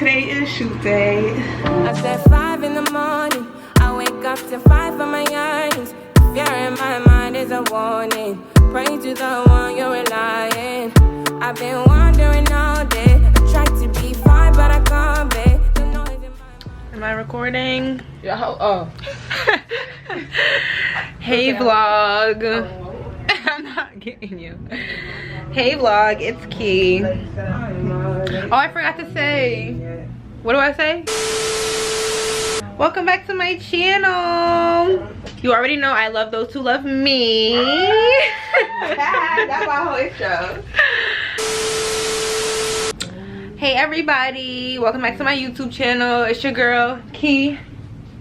Today is shoot day. I said 5 in the morning. I wake up to 5 for my earnings. If you're in my mind, is a warning. Pray to the one you're relying. I've been wandering all day. I tried to be fine, but I can't be. The noise in my... Am I recording? Yeah. Oh. Hey vlog. I'm not getting you. Hey vlog, it's Key. Oh, I forgot to say. What do I say? Welcome back to my channel. You already know I love those who love me. That's my whole intro. Hey everybody, welcome back to my YouTube channel. It's your girl Key,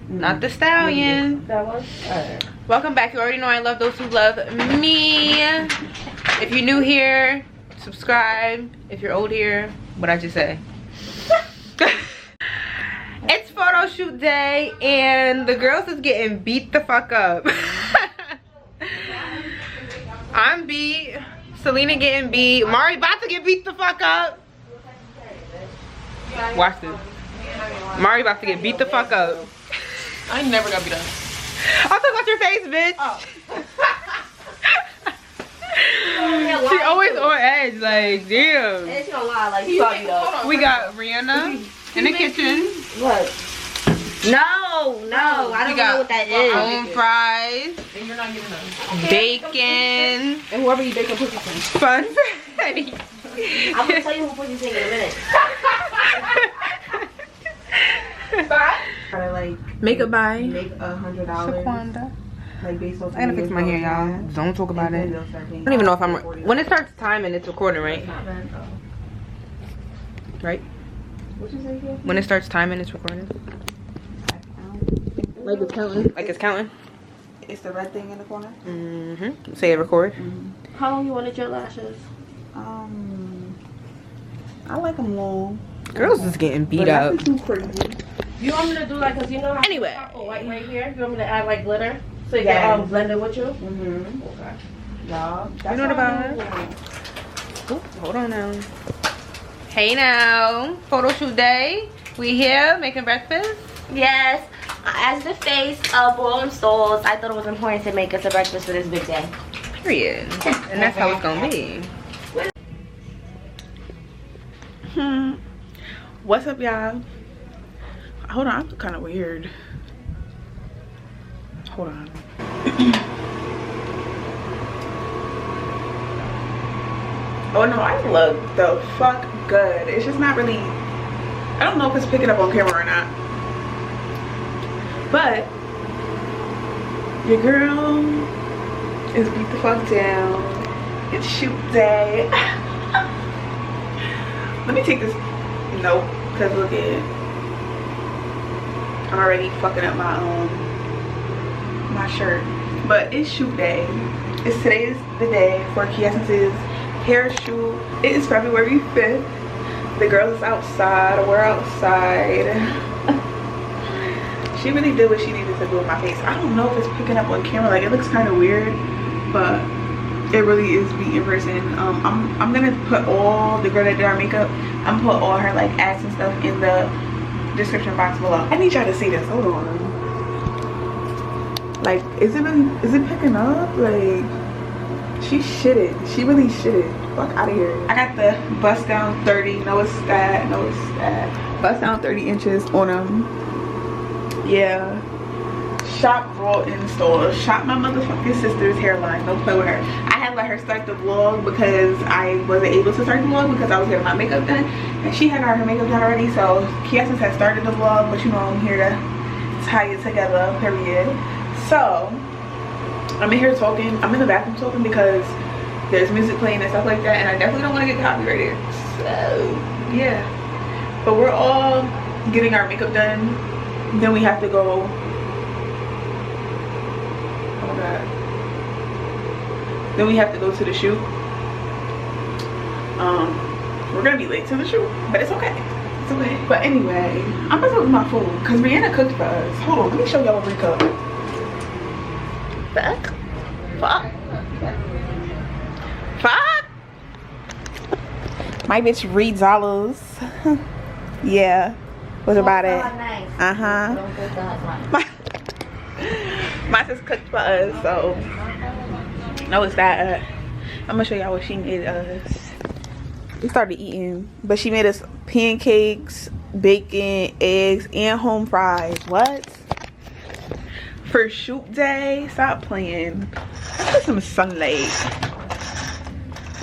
not the stallion. That was alright. Welcome back. You already know I love those who love me. If you're new here, subscribe. If you're old here, what'd I just say? It's photo shoot day and the girls is getting beat the fuck up. I'm beat. Selena getting beat. Mari about to get beat the fuck up. Watch this. Mari about to get beat the fuck up. I never got beat up. I'm talking about your face, bitch. Oh. She always on edge, like, damn. And she don't lie, like, you got beat up. We got Rihanna in the kitchen. What? No, I don't know what that is. Home fries, And you're not getting them. bacon, And whoever you bake a pussy from. fun Freddy. I'm gonna tell you who pussy's in a minute. Try to like Makeup by make $100. Shaquanda. Like based on. I gotta fix my hair, y'all. Don't talk about it. I don't even know if I'm. When it starts timing, it's recording, right? Right? What you say here? When it starts timing, it's recording. Like it's counting. Like it's counting. It's the red thing in the corner. Say it record. How long you wanted your lashes? I like them long. Girls is getting beat But up. nothing too crazy. You want me to do like, cause you know how Anyway. white right here. You want me to add like glitter so you can blend it with you? Okay. Yeah. You know what about it? Ooh, hold on now. Hey now, photo shoot day. We here making breakfast. Yes, as the face of Rolling Stones, I thought it was important to make us a breakfast for this big day. Period. And that's how it's gonna be. What's up, y'all? Hold on, I look kind of weird. Hold on. Oh no, I look the fuck good. It's just not really, I don't know if it's picking up on camera or not. But your girl is beat the fuck down. It's shoot day. Let me take this note, cause look at it. I'm already fucking up my shirt. But it's shoot day. Today's the day for Qiessencec's hair shoot. It is February 5th. The girl is outside. We're outside. She really did what she needed to do with my face. I don't know if it's picking up on camera. Like, it looks kind of weird, but it really is me in person. I'm gonna put all the girl that did our makeup. I'm gonna put all her like ads and stuff in the description box below. I need y'all to see this. Hold on. Like, is it picking up? Like, she shitted. She really shitted. Fuck out of here. I got the bust down 30. No, it's that. No, it's that. Bust down 30 inches on them. Yeah. Shop raw in store. Shop my motherfucking sister's hairline. Don't play with her. I had let her start the vlog because I wasn't able to start the vlog because I was getting my makeup done, and she had got her makeup done already. So Qiessencec has started the vlog, but you know I'm here to tie it together. Period. So I'm in here talking. I'm in the bathroom talking because there's music playing and stuff like that, and I definitely don't want to get copyrighted. So yeah. But we're all getting our makeup done. Then we have to go. Oh god. Then we have to go to the shoot. We're gonna be late to the shoot, but it's okay. It's okay. But anyway, I'm gonna cook my food because Rihanna cooked for us. Hold on, let me show y'all what we cooked. Fuck. My bitch reads olives. Yeah. What's about it? Nice. My sis cooked for us, so no, it's that. I'm gonna show y'all what she made us. We started eating, but she made us pancakes, bacon, eggs, and home fries. What? For shoot day? Stop playing. Let's get some sunlight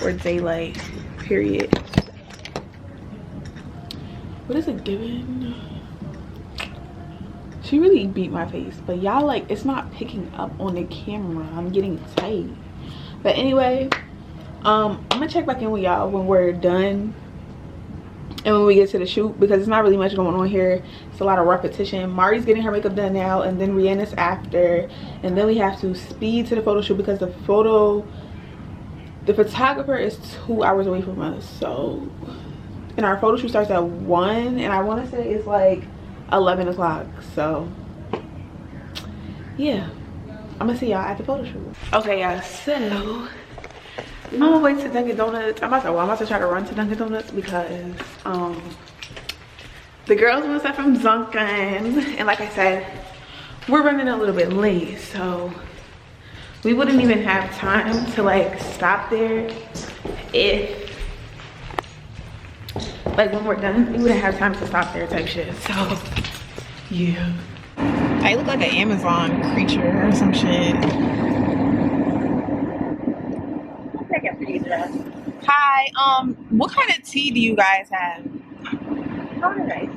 or daylight. Period. What is it giving? She really beat my face, but y'all, like, it's not picking up on the camera. I'm getting tight. But anyway, I'm gonna check back in with y'all when we're done and when we get to the shoot, because there's not really much going on here. It's a lot of repetition. Mari's getting her makeup done now, and then Rihanna's after, and then we have to speed to the photo shoot because the photographer is 2 hours away from us. So, and our photo shoot starts at 1, and I want to say it's like 11 o'clock. So yeah, I'm gonna see y'all at the photo shoot. Okay, y'all, so I'm on my way to Dunkin' Donuts. I'm about to try to run to Dunkin' Donuts because the girls want stuff from Dunkin', and like I said, we're running a little bit late, so we wouldn't even have time to like stop there if, like, when we're done, we wouldn't have time to stop there type shit. So yeah, I look like an Amazon creature or some shit. Hi, what kind of tea do you guys have? Oh, nice.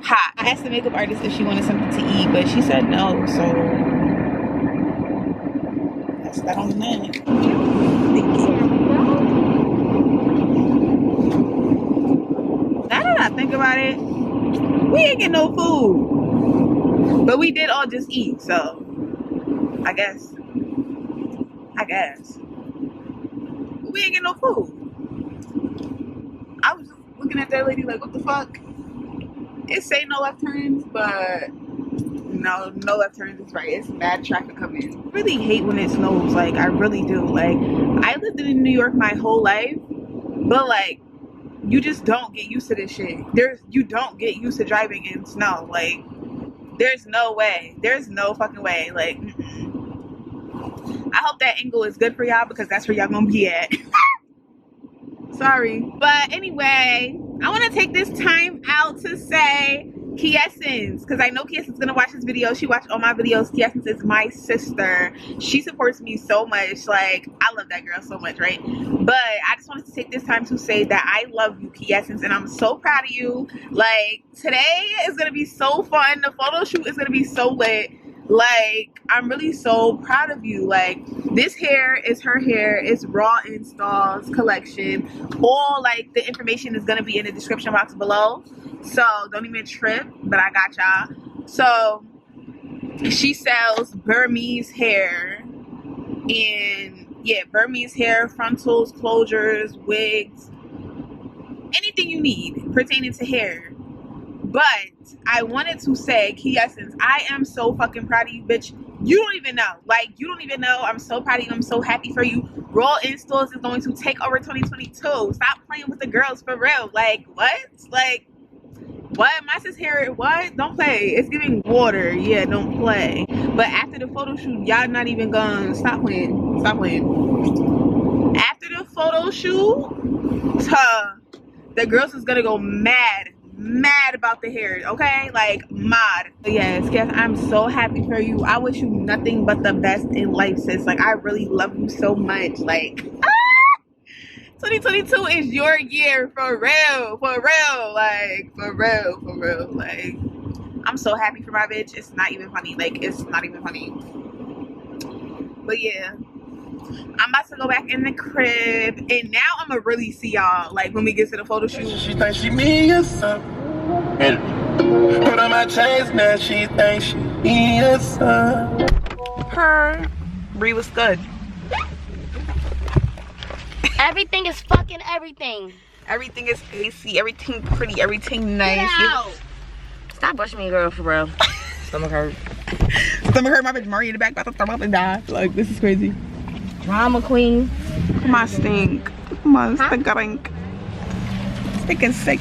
Hi, I asked the makeup artist if she wanted something to eat, but she said no, so that's that on that. Thank you. Now that I think about it, we ain't get no food, but we did all just eat, so I guess we ain't get no food. I was just looking at that lady like, what the fuck? It say no left turns, but no left turns is right. It's bad traffic coming. I really hate when it snows. Like, I really do. Like, I lived in New York my whole life, but like, you just don't get used to this shit. You don't get used to driving in snow. Like, there's no way. There's no fucking way. Like, I hope that angle is good for y'all because that's where y'all gonna be at. Sorry. But anyway, I want to take this time out to say Qiessencec, because I know Qiessencec's gonna watch this video. She watched all my videos. Qiessencec is my sister. She supports me so much. Like, I love that girl so much, right? But I just wanted to take this time to say that I love you, Qiessencec, and I'm so proud of you. Like, today is gonna be so fun. The photo shoot is gonna be so lit. Like, I'm really so proud of you. Like, this hair is her hair. It's Raw Installs collection. All like the information is gonna be in the description box below, so don't even trip. But I got y'all. So she sells Burmese hair, and yeah, Burmese hair, frontals, closures, wigs, anything you need pertaining to hair. But I wanted to say, Qiessencec, I am so fucking proud of you, bitch. You don't even know. Like, you don't even know. I'm so proud of you. I'm so happy for you. Raw Installs is going to take over 2022. Stop playing with the girls, for real. Like, what? Like, what? My sis hair, what? Don't play. It's giving water. Yeah, don't play. But after the photo shoot, y'all not even gonna stop playing. Stop playing. After the photo shoot, the girls is gonna go mad about the hair, okay? Like, mad. Yes, I'm so happy for you. I wish you nothing but the best in life, sis. Like, I really love you so much. Like, 2022 is your year, for real. Like, for real. Like, I'm so happy for my bitch. It's not even funny. Like, it's not even funny. But yeah, I'm about to go back in the crib, and now I'm gonna really see y'all, like, when we get to the photo shoot. She thinks she me or something. And put on my chains now, she thinks she me or something. Her Bree was good. Everything is fucking everything. Everything is AC, everything pretty, everything nice. Stop pushing me, girl, for real. Stomach hurt. Stomach hurt. My bitch Mari in the back about to throw up and die. Like, this is crazy. Drama queen. Come on, stink. Come on, stink. Stinking sick.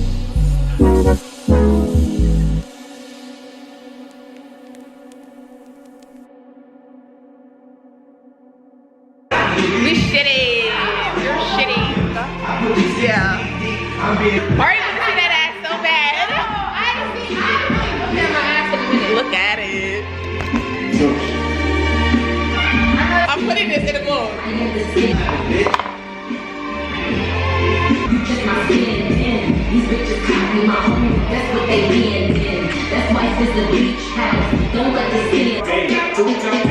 Ari want to see that ass so bad. Look at it. I'm putting this in a bowl. These bitches call me my home, that's what they being in. That's why it's the beach house. Don't let this in.